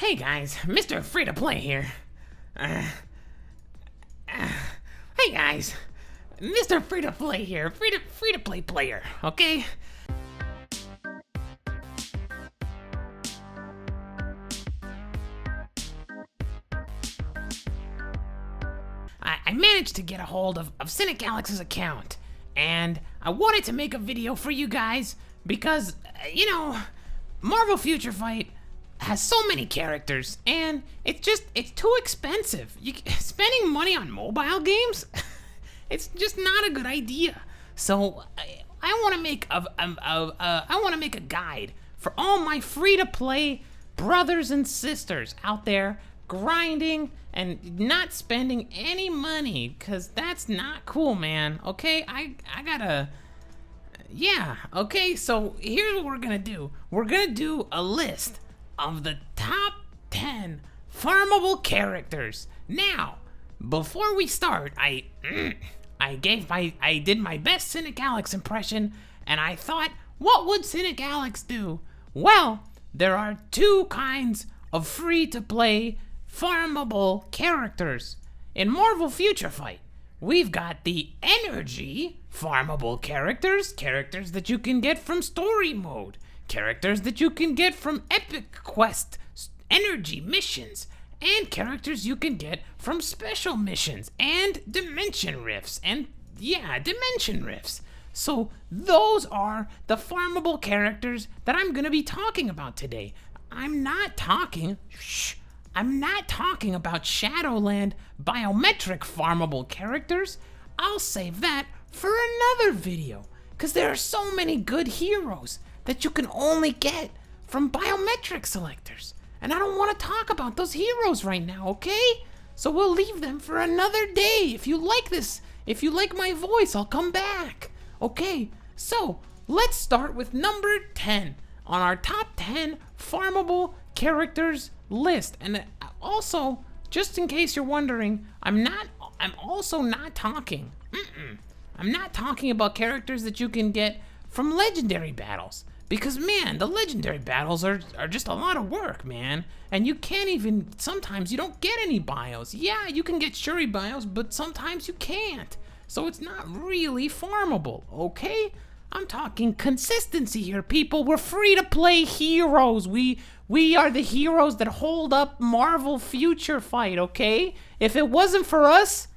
Hey guys, Mr. Free to Play here. Hey guys, Mr. Free to Play here. Free to play player, okay? I managed to get a hold of Cynicalex's account, and I wanted to make a video for you guys because, Marvel Future Fight has so many characters, and it's too expensive. Spending money on mobile games, it's just not a good idea. So I want to make a guide for all my free-to-play brothers and sisters out there grinding and not spending any money, because that's not cool, man. Okay, I gotta. Yeah, okay, so here's what we're gonna do. We're gonna do a list of the top 10 farmable characters. Now, before we start, I did my best Cynicalex impression, and I thought, what would Cynicalex do? Well, there are two kinds of free-to-play farmable characters. In Marvel Future Fight, we've got the energy farmable characters that you can get from story mode, characters that you can get from epic quest energy missions, and characters you can get from special missions and dimension rifts. So those are the farmable characters that I'm gonna be talking about today. I'm not talking about Shadowland biometric farmable characters. I'll save that for another video, because there are so many good heroes that you can only get from biometric selectors. And I don't want to talk about those heroes right now, okay? So we'll leave them for another day. If you like this, if you like my voice, I'll come back. Okay, so let's start with number 10 on our top 10 farmable characters list. And also, just in case you're wondering, I'm also not talking about characters that you can get from legendary battles. Because, man, the legendary battles are just a lot of work, man. And you can't even, sometimes you don't get any bios. Yeah, you can get Shuri bios, but sometimes you can't. So it's not really farmable, okay? I'm talking consistency here, people. We're free to play heroes. We are the heroes that hold up Marvel Future Fight, okay? If it wasn't for us,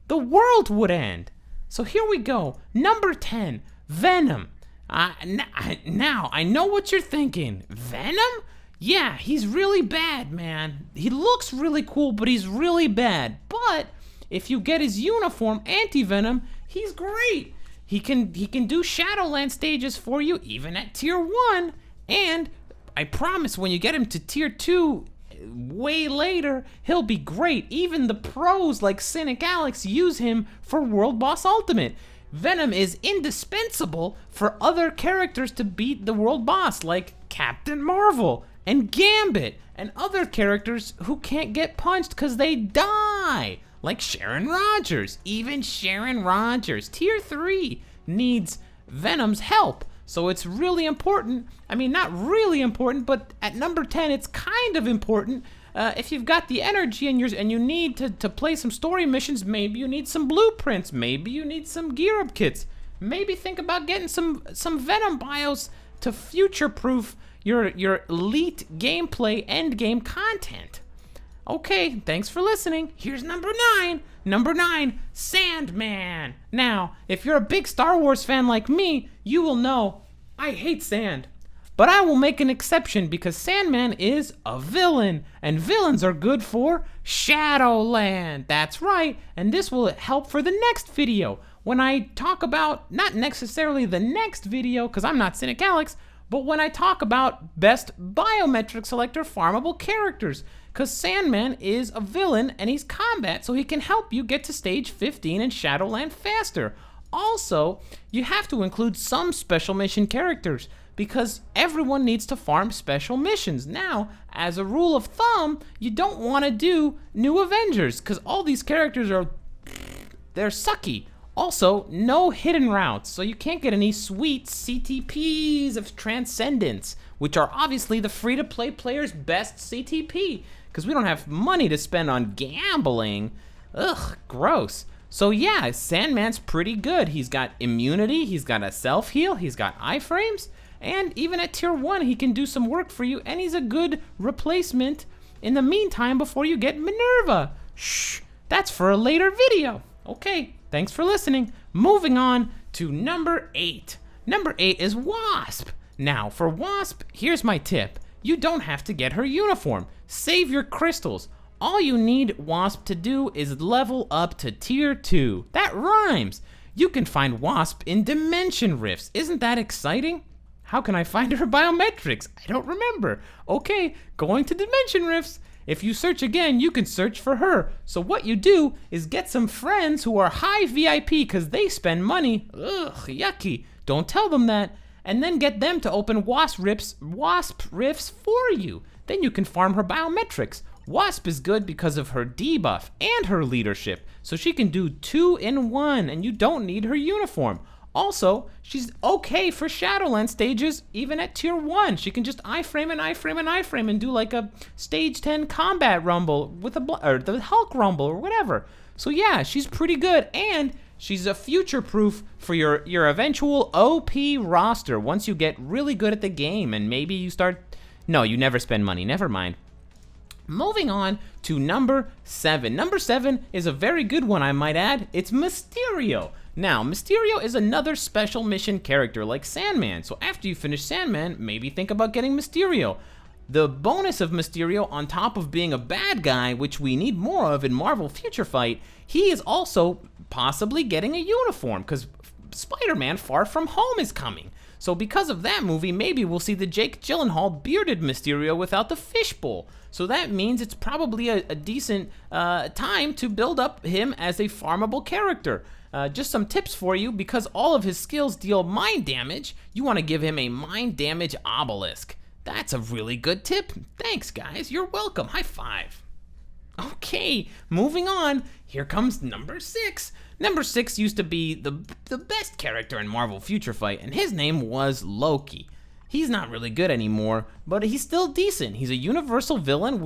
the world would end. So here we go. Number 10, Venom. Now, I know what you're thinking. Venom? Yeah, he's really bad, man. He looks really cool, but he's really bad. But if you get his uniform, Anti-Venom, he's great. He can do Shadowland stages for you, even at tier 1. And I promise when you get him to tier 2, way later, he'll be great. Even the pros like Cynicalex use him for World Boss Ultimate. Venom is indispensable for other characters to beat the world boss, like Captain Marvel and Gambit, and other characters who can't get punched because they die, like Sharon Rogers. Even Sharon Rogers, tier 3, needs Venom's help. So it's really important. I mean, not really important, but at number 10, it's kind of important. If you've got the energy and you need to play some story missions, maybe you need some blueprints, maybe you need some gear up kits, maybe think about getting some Venom bios to future-proof your elite gameplay endgame content. Okay, thanks for listening. Here's number 9. Number 9, Sandman. Now, if you're a big Star Wars fan like me, you will know I hate sand. But I will make an exception because Sandman is a villain, and villains are good for Shadowland. That's right, and this will help for the next video when I talk about, not necessarily the next video because I'm not Cynicalex, but when I talk about best biometric selector farmable characters, because Sandman is a villain and he's combat, so he can help you get to stage 15 in Shadowland faster. Also, you have to include some special mission characters, because everyone needs to farm special missions. Now, as a rule of thumb, you don't want to do New Avengers, because all these characters they're sucky. Also, no hidden routes, so you can't get any sweet CTPs of Transcendence, which are obviously the free-to-play player's best CTP, because we don't have money to spend on gambling. Ugh, gross. So yeah, Sandman's pretty good. He's got immunity, he's got a self-heal, he's got iframes, and even at tier 1, he can do some work for you, and he's a good replacement in the meantime before you get Minerva. Shh, that's for a later video. Okay, thanks for listening. Moving on to number 8. Number 8 is Wasp. Now, for Wasp, here's my tip. You don't have to get her uniform. Save your crystals. All you need Wasp to do is level up to tier 2. That rhymes. You can find Wasp in Dimension Rifts. Isn't that exciting? How can I find her biometrics? I don't remember. Okay, going to Dimension Rifts. If you search again, you can search for her. So what you do is get some friends who are high VIP because they spend money. Ugh, yucky. Don't tell them that. And then get them to open Wasp Rifts for you. Then you can farm her biometrics. Wasp is good because of her debuff and her leadership. So she can do 2 in 1 and you don't need her uniform. Also, she's okay for Shadowland stages, even at tier 1. She can just iframe and iframe and iframe and do like a stage 10 combat rumble with or the Hulk rumble or whatever. So yeah, she's pretty good, and she's a future-proof for your eventual OP roster once you get really good at the game and maybe you start... No, you never spend money, never mind. Moving on to number 7. Number 7 is a very good one, I might add. It's Mysterio. Now, Mysterio is another special mission character like Sandman, so after you finish Sandman, maybe think about getting Mysterio. The bonus of Mysterio, on top of being a bad guy, which we need more of in Marvel Future Fight, he is also possibly getting a uniform, because Spider-Man Far From Home is coming. So because of that movie, maybe we'll see the Jake Gyllenhaal bearded Mysterio without the fishbowl. So that means it's probably a decent time to build up him as a farmable character. Just some tips for you, because all of his skills deal mind damage, you want to give him a mind damage obelisk. That's a really good tip. Thanks, guys. You're welcome. High five. Okay, moving on. Here comes number 6. Number 6 used to be the best character in Marvel Future Fight, and his name was Loki. He's not really good anymore, but he's still decent. He's a universal villain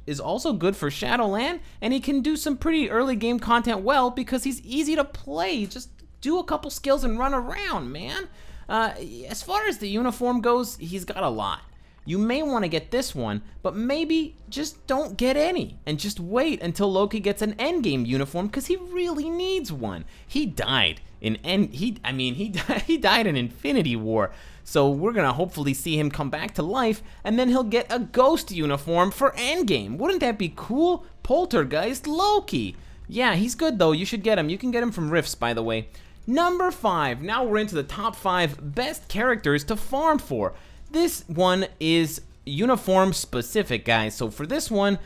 is also good for Shadowland, and he can do some pretty early game content well because he's easy to play. Just do a couple skills and run around, man. As far as the uniform goes, he's got a lot. You may want to get this one, but maybe just don't get any and just wait until Loki gets an endgame uniform because he really needs one. He died in he died in Infinity War. So we're gonna hopefully see him come back to life, and then he'll get a ghost uniform for endgame. Wouldn't that be cool? Poltergeist Loki. Yeah, he's good though. You should get him. You can get him from Rifts, by the way. Number 5. Now we're into the top 5 best characters to farm for. This one is uniform specific, guys. So for this one,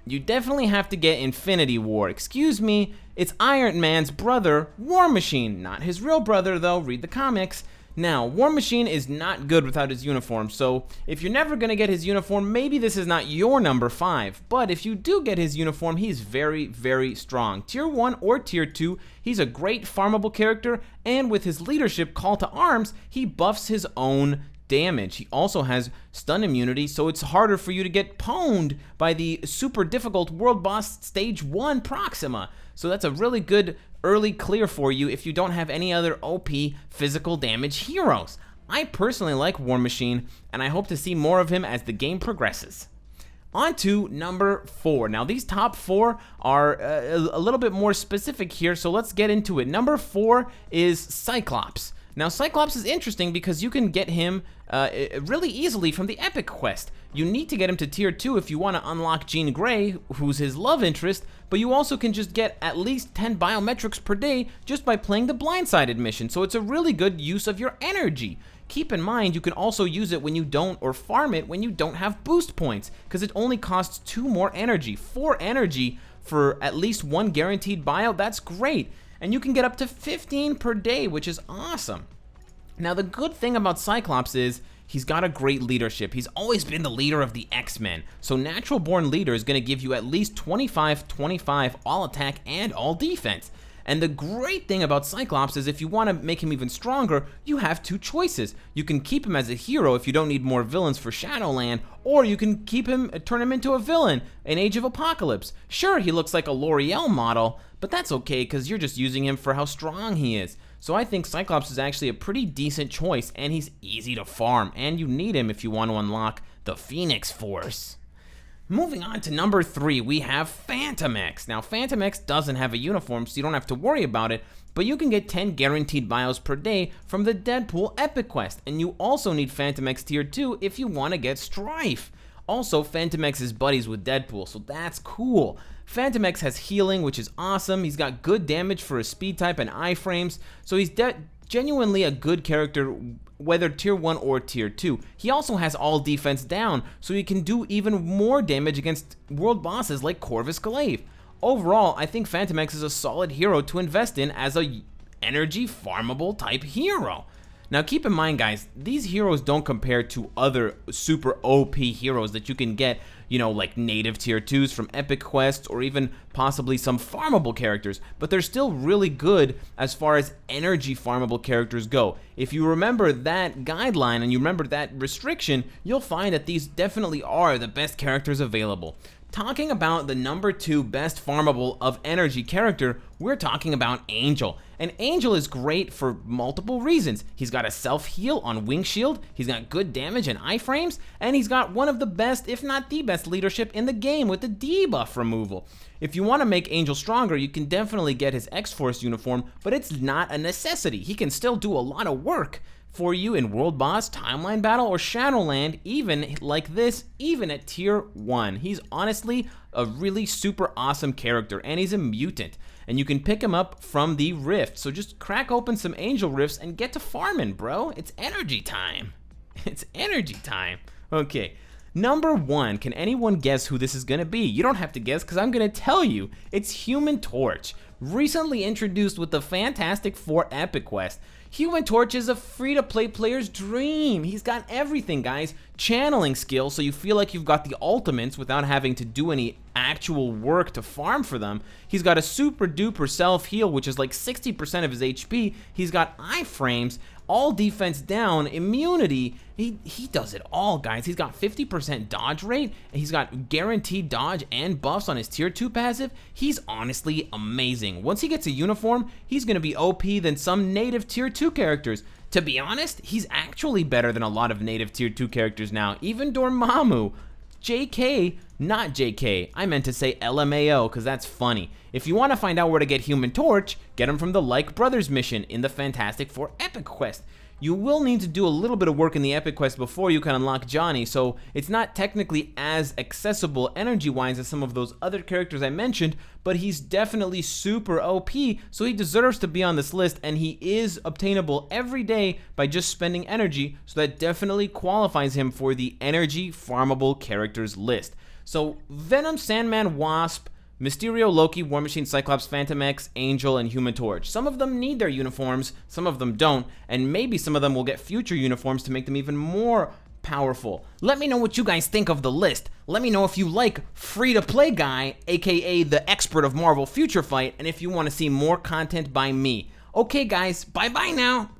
you definitely have to get Infinity War. Excuse me, it's Iron Man's brother, War Machine. Not his real brother though, read the comics. Now, War Machine is not good without his uniform, so if you're never gonna get his uniform, maybe this is not your number 5. But if you do get his uniform, he's very, very strong. Tier 1 or Tier 2, he's a great farmable character, and with his leadership Call to Arms, he buffs his own damage. He also has stun immunity, so it's harder for you to get pwned by the super difficult World Boss Stage 1 Proxima. So that's a really good early clear for you if you don't have any other OP physical damage heroes. I personally like War Machine, and I hope to see more of him as the game progresses. On to number 4. Now these top 4 are a little bit more specific here, so let's get into it. Number 4 is Cyclops. Now Cyclops is interesting because you can get him really easily from the Epic Quest. You need to get him to Tier 2 if you want to unlock Jean Grey, who's his love interest, but you also can just get at least 10 biometrics per day just by playing the Blindsided mission, so it's a really good use of your energy. Keep in mind, you can also use it when you don't, or farm it when you don't have boost points, because it only costs 2 more energy. 4 energy for at least 1 guaranteed bio, that's great. And you can get up to 15 per day, which is awesome. Now the good thing about Cyclops is he's got a great leadership. He's always been the leader of the X-Men. So Natural Born Leader is going to give you at least 25-25 all attack and all defense. And the great thing about Cyclops is if you want to make him even stronger, you have two choices. You can keep him as a hero if you don't need more villains for Shadowland, or you can turn him into a villain in Age of Apocalypse. Sure, he looks like a L'Oreal model, but that's okay because you're just using him for how strong he is. So I think Cyclops is actually a pretty decent choice, and he's easy to farm, and you need him if you want to unlock the Phoenix Force. Moving on to number 3, we have Phantom X. Now, Phantom X doesn't have a uniform, so you don't have to worry about it, but you can get 10 guaranteed bios per day from the Deadpool Epic Quest, and you also need Phantom X Tier 2 if you want to get Strife. Also, Phantom X is buddies with Deadpool, so that's cool. Phantom X has healing, which is awesome. He's got good damage for his speed type and iframes, so he's genuinely a good character, whether tier 1 or tier 2. He also has all defense down, so he can do even more damage against world bosses like Corvus Glaive. Overall, I think Phantom X is a solid hero to invest in as a energy farmable type hero. Now keep in mind, guys, these heroes don't compare to other super OP heroes that you can get, like native tier 2s from Epic Quests or even possibly some farmable characters, but they're still really good as far as energy farmable characters go. If you remember that guideline and you remember that restriction, you'll find that these definitely are the best characters available. Talking about the number 2 best farmable of energy character, we're talking about Angel. And Angel is great for multiple reasons. He's got a self-heal on Wing Shield, he's got good damage and iframes, and he's got one of the best, if not the best, leadership in the game with the debuff removal. If you want to make Angel stronger, you can definitely get his X-Force uniform, but it's not a necessity. He can still do a lot of work for you in World Boss, Timeline Battle, or Shadowland, even like this, even at tier 1. He's honestly a really super awesome character, and he's a mutant, and you can pick him up from the rift. So just crack open some Angel rifts and get to farming, bro. It's energy time. It's energy time. Okay. Number 1, can anyone guess who this is gonna be? You don't have to guess because I'm gonna tell you. It's Human Torch. Recently introduced with the Fantastic Four Epic Quest. Human Torch is a free-to-play player's dream. He's got everything, guys. Channeling skill, so you feel like you've got the ultimates without having to do any actual work to farm for them. He's got a super-duper self-heal, which is like 60% of his HP. He's got iframes, all defense down, immunity. He does it all, guys. He's got 50% dodge rate, and he's got guaranteed dodge and buffs on his tier 2 passive. He's honestly amazing. Once he gets a uniform, he's gonna be OP than some native tier 2 characters. To be honest, he's actually better than a lot of native tier 2 characters now, even Dormammu. JK, not JK, I meant to say LMAO because that's funny. If you want to find out where to get Human Torch, get him from the Like Brothers mission in the Fantastic Four Epic Quest. You will need to do a little bit of work in the Epic Quest before you can unlock Johnny, so it's not technically as accessible energy-wise as some of those other characters I mentioned, but he's definitely super OP, so he deserves to be on this list, and he is obtainable every day by just spending energy, so that definitely qualifies him for the energy farmable characters list. So Venom, Sandman, Wasp, Mysterio, Loki, War Machine, Cyclops, Phantom X, Angel, and Human Torch. Some of them need their uniforms, some of them don't, and maybe some of them will get future uniforms to make them even more powerful. Let me know what you guys think of the list. Let me know if you like Free-to-Play Guy, aka the expert of Marvel Future Fight, and if you want to see more content by me. Okay guys, bye-bye now!